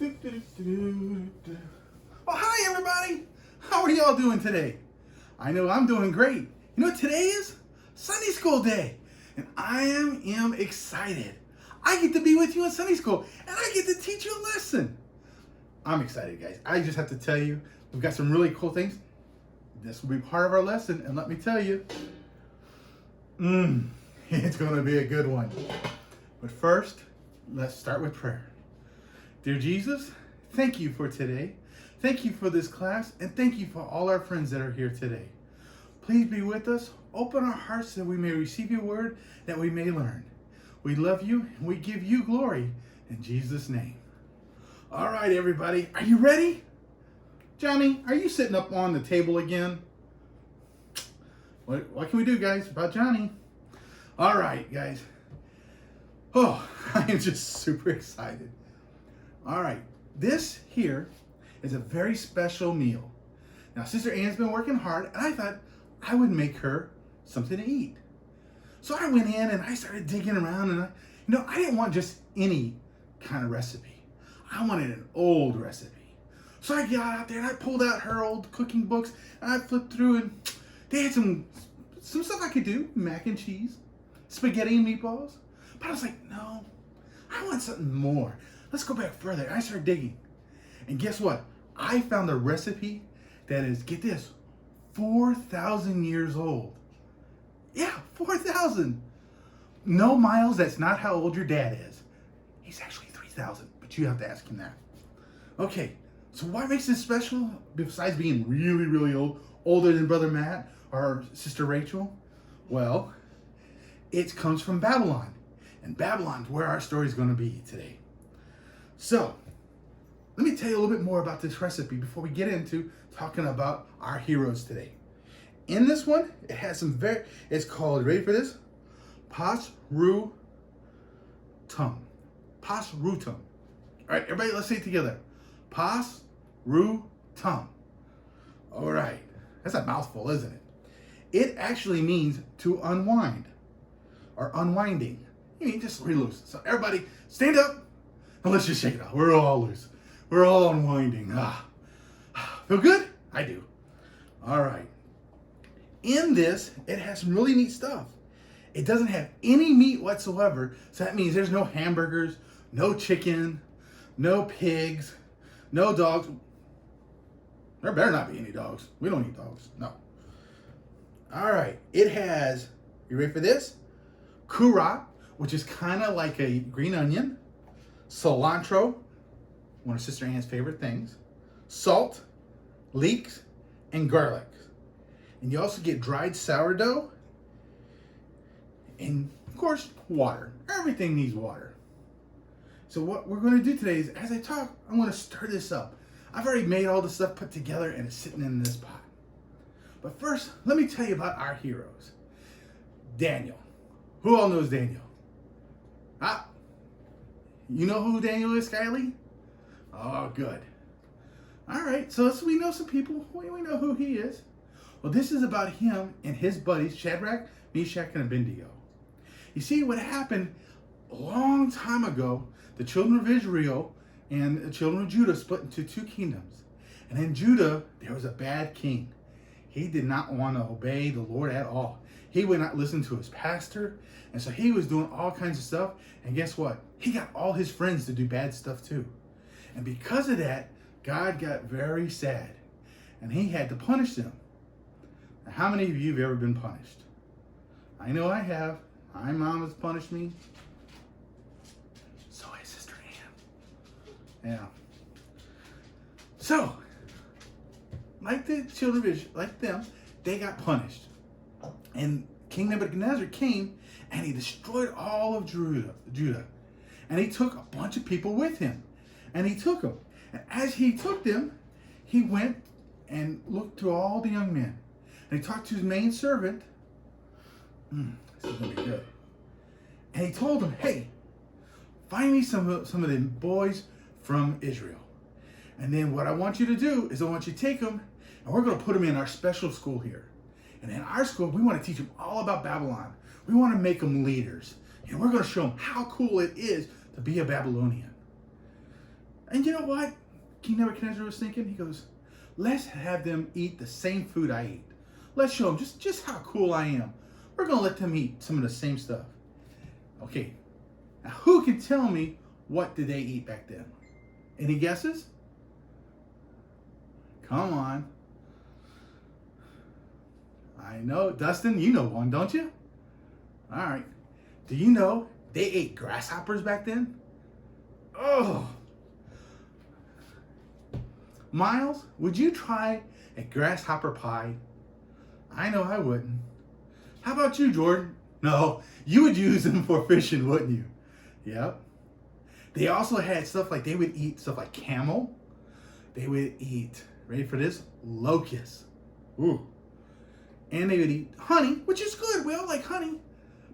Well, hi everybody. How are y'all doing today? I know I'm doing great. You know what today is? Sunday school day. And I am excited. I get to be with you in Sunday school and I get to teach you a lesson. I'm excited, guys. I just have to tell you, we've got some really cool things. This will be part of our lesson, and let me tell you, it's going to be a good one. But first, let's start with prayer. Dear Jesus, thank you for today. Thank you for this class, and thank you for all our friends that are here today. Please be with us. Open our hearts that we may receive your word, that we may learn. We love you, and we give you glory in Jesus' name. All right, everybody, are you ready? Johnny, are you sitting up on the table again? What can we do, guys, about Johnny? All right, guys. Oh, I am just super excited. All right, this here is a very special meal. Now, Sister Ann's been working hard, and I thought I would make her something to eat. So I went in and I started digging around, and I didn't want just any kind of recipe. I wanted an old recipe. So I got out there and I pulled out her old cooking books and I flipped through, and they had some stuff I could do, mac and cheese, spaghetti and meatballs. But I was like, no, I want something more. Let's go back further. And I started digging. And guess what? I found a recipe that is, get this, 4,000 years old. Yeah, 4,000. No, Miles, that's not how old your dad is. He's actually 3,000, but you have to ask him that. Okay. So what makes this special, besides being really, really old, older than Brother Matt or Sister Rachel? Well, it comes from Babylon. And Babylon's where our story is going to be today. So, let me tell you a little bit more about this recipe before we get into talking about our heroes today. In this one, it has it's called, ready for this? Pas-ru-tum. Pas-ru-tum. All right, everybody, let's say it together. Pas-ru-tum. All right. That's a mouthful, isn't it? It actually means to unwind or unwinding. You mean just loose. So everybody stand up and let's just shake it off. We're all loose. We're all unwinding. Feel good? I do. All right. In this, it has some really neat stuff. It doesn't have any meat whatsoever. So that means there's no hamburgers, no chicken, no pigs, no dogs. There better not be any dogs. We don't eat dogs. No. All right. It has, you ready for this? Kura, which is kind of like a green onion. Cilantro, one of Sister Ann's favorite things. Salt, leeks, and garlic. And you also get dried sourdough. And, of course, water. Everything needs water. So what we're going to do today is, as I talk, I'm going to stir this up. I've already made all the stuff put together and it's sitting in this pot. But first, let me tell you about our heroes. Daniel. Who all knows Daniel? You know who Daniel is, Kylie? Oh, good. All right, so we know some people. We know who he is. Well, this is about him and his buddies, Shadrach, Meshach, and Abednego. You see, what happened a long time ago, the children of Israel and the children of Judah split into two kingdoms. And in Judah, there was a bad king. He did not want to obey the Lord at all. He would not listen to his pastor. And so he was doing all kinds of stuff. And guess what? He got all his friends to do bad stuff too. And because of that, God got very sad. And he had to punish them. Now, how many of you have ever been punished? I know I have. My mom has punished me. So has Sister Ann. Yeah. So, like the children of Israel, like them, they got punished. And King Nebuchadnezzar came and he destroyed all of Judah. And he took a bunch of people with him. And he took them. And as he took them, he went and looked to all the young men. And he talked to his main servant. This is going to be good. And he told him, hey, find me some of the boys from Israel. And then what I want you to do is I want you to take them and we're going to put them in our special school here. And in our school, we want to teach them all about Babylon. We want to make them leaders. And we're going to show them how cool it is to be a Babylonian. And you know what King Nebuchadnezzar was thinking? He goes, let's have them eat the same food I ate. Let's show them just how cool I am. We're going to let them eat some of the same stuff. Okay, now who can tell me what did they eat back then? Any guesses? Come on. I know. Dustin, you know one, don't you? All right. Do you know they ate grasshoppers back then? Oh. Miles, would you try a grasshopper pie? I know I wouldn't. How about you, Jordan? No, you would use them for fishing, wouldn't you? Yep. They also had stuff like, they would eat stuff like camel. They would eat, ready for this? Locusts. Ooh. And they would eat honey, which is good. We all like honey.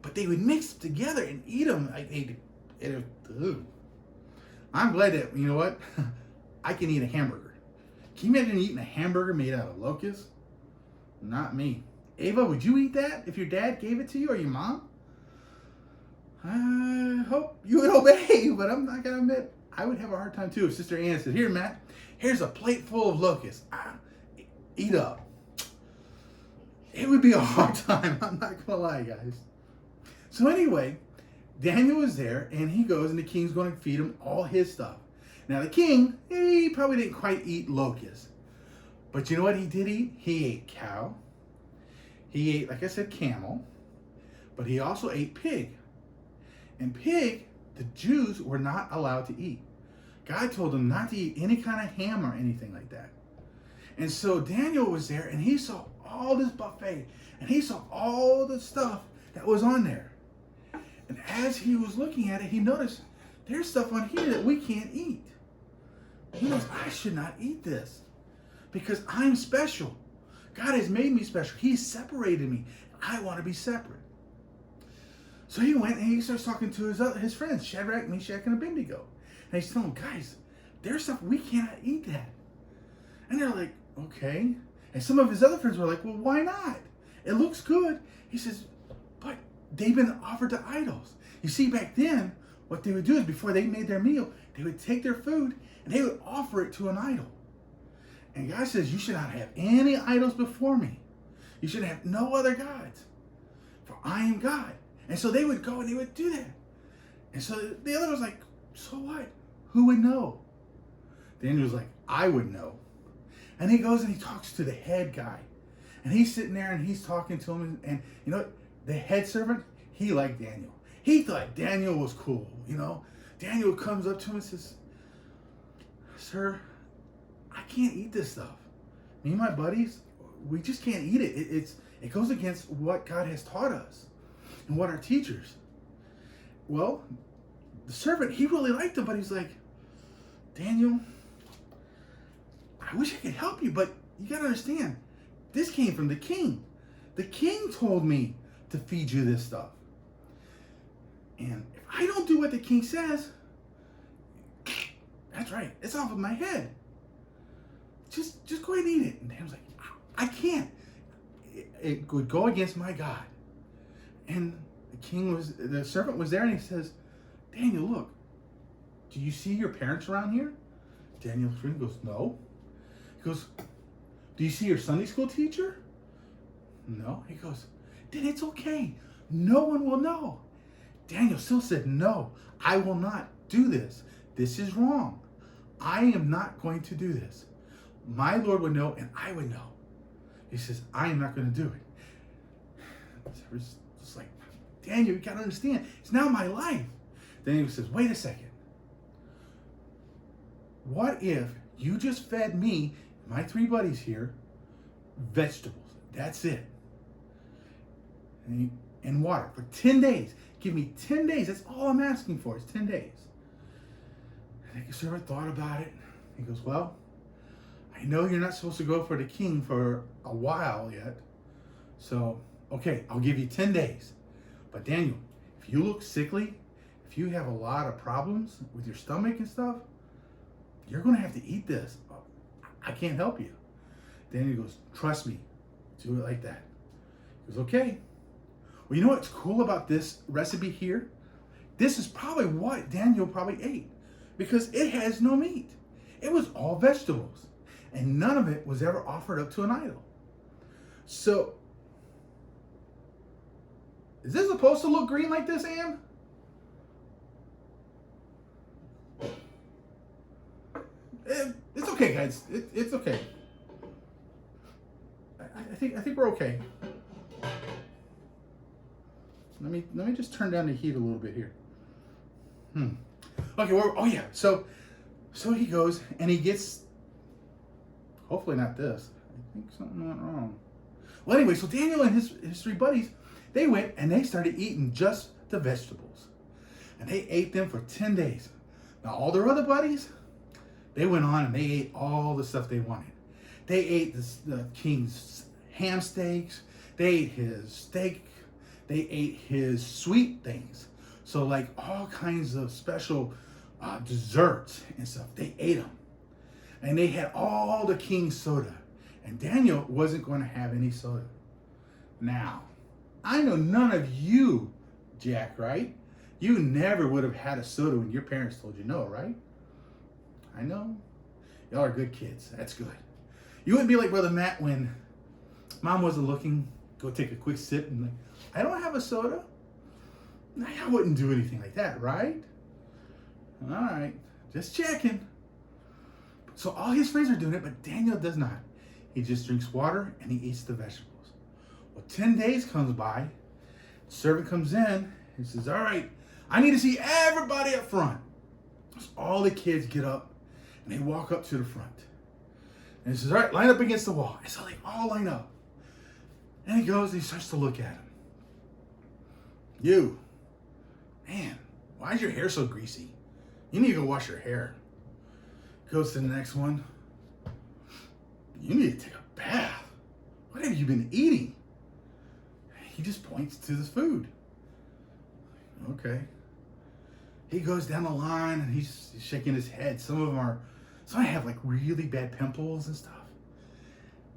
But they would mix it together and eat them. I'm glad that, you know what? I can eat a hamburger. Can you imagine eating a hamburger made out of locusts? Not me. Ava, would you eat that if your dad gave it to you or your mom? I hope you would obey, but I'm not going to admit I would have a hard time too if Sister Ann said, here, Matt, here's a plate full of locusts. Eat up. It would be a hard time. I'm not going to lie, guys. So anyway, Daniel was there, and he goes, and the king's going to feed him all his stuff. Now, the king, he probably didn't quite eat locusts. But you know what he did eat? He ate cow. He ate, like I said, camel. But he also ate pig. And pig, the Jews were not allowed to eat. God told them not to eat any kind of ham or anything like that. And so Daniel was there, and he saw all this buffet, and he saw all the stuff that was on there. And as he was looking at it, he noticed there's stuff on here that we can't eat. He knows, I should not eat this because I'm special. God has made me special. He's separated me. I want to be separate. So he went and he starts talking to his friends, Shadrach, Meshach, and Abednego. And he's telling them, guys, there's stuff we cannot eat that. And they're like, okay. And some of his other friends were like, well, why not? It looks good. He says, but they've been offered to idols. You see, back then, what they would do is before they made their meal, they would take their food and they would offer it to an idol. And God says, you should not have any idols before me. You should have no other gods, for I am God. And so they would go and they would do that. And so the other was like, so what? Who would know? Daniel was like, I would know. And he goes and he talks to the head guy. And he's sitting there and he's talking to him. And you know what? The head servant, he liked Daniel. He thought Daniel was cool, you know. Daniel comes up to him and says, sir, I can't eat this stuff. Me and my buddies, we just can't eat it. It goes against what God has taught us and what our teachers. Well, the servant, he really liked him, but he's like, Daniel, I wish I could help you, but you got to understand, this came from the king. The king told me to feed you this stuff. And if I don't do what the king says, that's right, it's off of my head. Just go ahead and eat it. And Daniel's like, I can't. It would go against my God. And the servant was there and he says, Daniel, look, do you see your parents around here? Daniel's friend goes, no. He goes, do you see your Sunday school teacher? No. He goes, then it's okay. No one will know. Daniel still said, no, I will not do this. This is wrong. I am not going to do this. My Lord would know and I would know. He says, I am not going to do it. It's just like, Daniel, you got to understand, it's now my life. Daniel says, wait a second. What if you just fed me, my three buddies here, vegetables? That's it. And water for 10 days. Give me 10 days. That's all I'm asking for is 10 days. And the servant thought about it. He goes, well, I know you're not supposed to go for the king for a while yet. So, okay, I'll give you 10 days. But Daniel, if you look sickly, if you have a lot of problems with your stomach and stuff, you're going to have to eat this. I can't help you. Daniel goes, trust me. Do it like that. He goes, okay. Well, you know what's cool about this recipe here? This is probably what Daniel probably ate. because it has no meat. It was all vegetables, and none of it was ever offered up to an idol. So, is this supposed to look green like this, Ann? It's okay, guys. It's okay. I think we're okay. Let me just turn down the heat a little bit here. Okay. Oh yeah. So he goes and he gets. Hopefully not this. I think something went wrong. Well, anyway, so Daniel and his three buddies, they went and they started eating just the vegetables, and they ate them for 10 days. Now all their other buddies, they went on and they ate all the stuff they wanted. They ate the king's ham steaks. They ate his steak. They ate his sweet things. So like all kinds of special desserts and stuff. They ate them. And they had all the king's soda. And Daniel wasn't going to have any soda. Now, I know none of you, Jack, right? You never would have had a soda when your parents told you no, right? I know. Y'all are good kids. That's good. You wouldn't be like Brother Matt when Mom wasn't looking, go take a quick sip and like, I don't have a soda. I wouldn't do anything like that, right? All right, just checking. So all his friends are doing it, but Daniel does not. He just drinks water and he eats the vegetables. Well, 10 days comes by. The servant comes in and says, all right, I need to see everybody up front. So all the kids get up and they walk up to the front. And he says, all right, line up against the wall. And so they all line up. And he goes and he starts to look at him. You, man, why is your hair so greasy? You need to go wash your hair. Goes to the next one. You need to take a bath. What have you been eating? He just points to this food. Okay. He goes down the line and he's shaking his head. Some have like really bad pimples and stuff.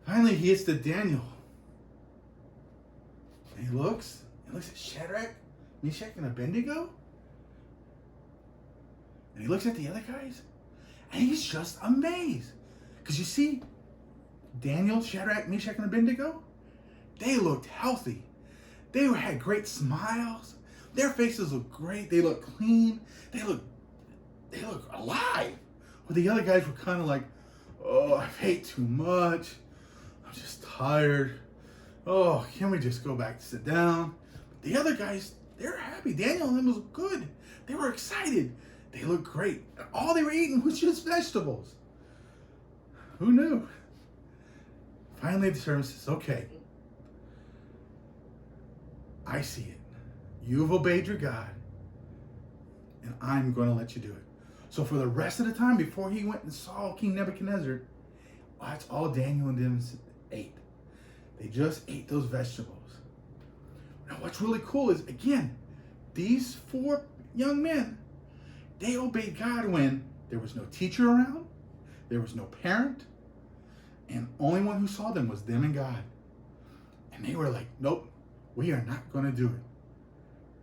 Finally, he gets to Daniel. And he looks at Shadrach, Meshach, and Abednego. And he looks at the other guys. And he's just amazed. Because you see, Daniel, Shadrach, Meshach, and Abednego, they looked healthy. They had great smiles. Their faces looked great. They looked clean. They look alive. Well, the other guys were kind of like, oh, I've ate too much. I'm just tired. Oh, can we just go back to sit down? But the other guys, they're happy. Daniel and them was good. They were excited. They looked great. And all they were eating was just vegetables. Who knew? Finally, the servant says, okay, I see it. You have obeyed your God, and I'm going to let you do it. So for the rest of the time, before he went and saw King Nebuchadnezzar, that's all Daniel and them ate. They just ate those vegetables. Now what's really cool is, again, these 4 young men, they obeyed God when there was no teacher around, there was no parent, and only one who saw them was them and God. And they were like, nope, we are not going to do it.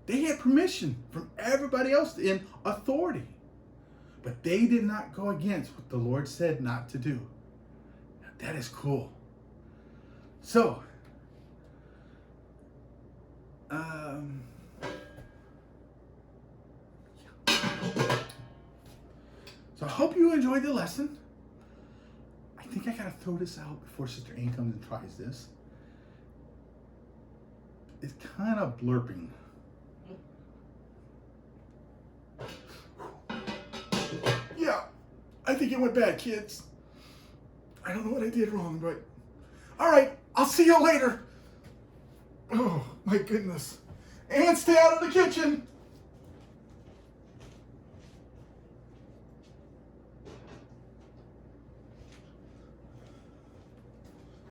They had permission from everybody else in authority. But they did not go against what the Lord said not to do. Now, that is cool. So, I hope you enjoyed the lesson. I think I gotta throw this out before Sister Ann comes and tries this. It's kind of blurping. Yeah, I think it went bad, kids. I don't know what I did wrong, but all right, I'll see you later. Oh, my goodness. And stay out of the kitchen.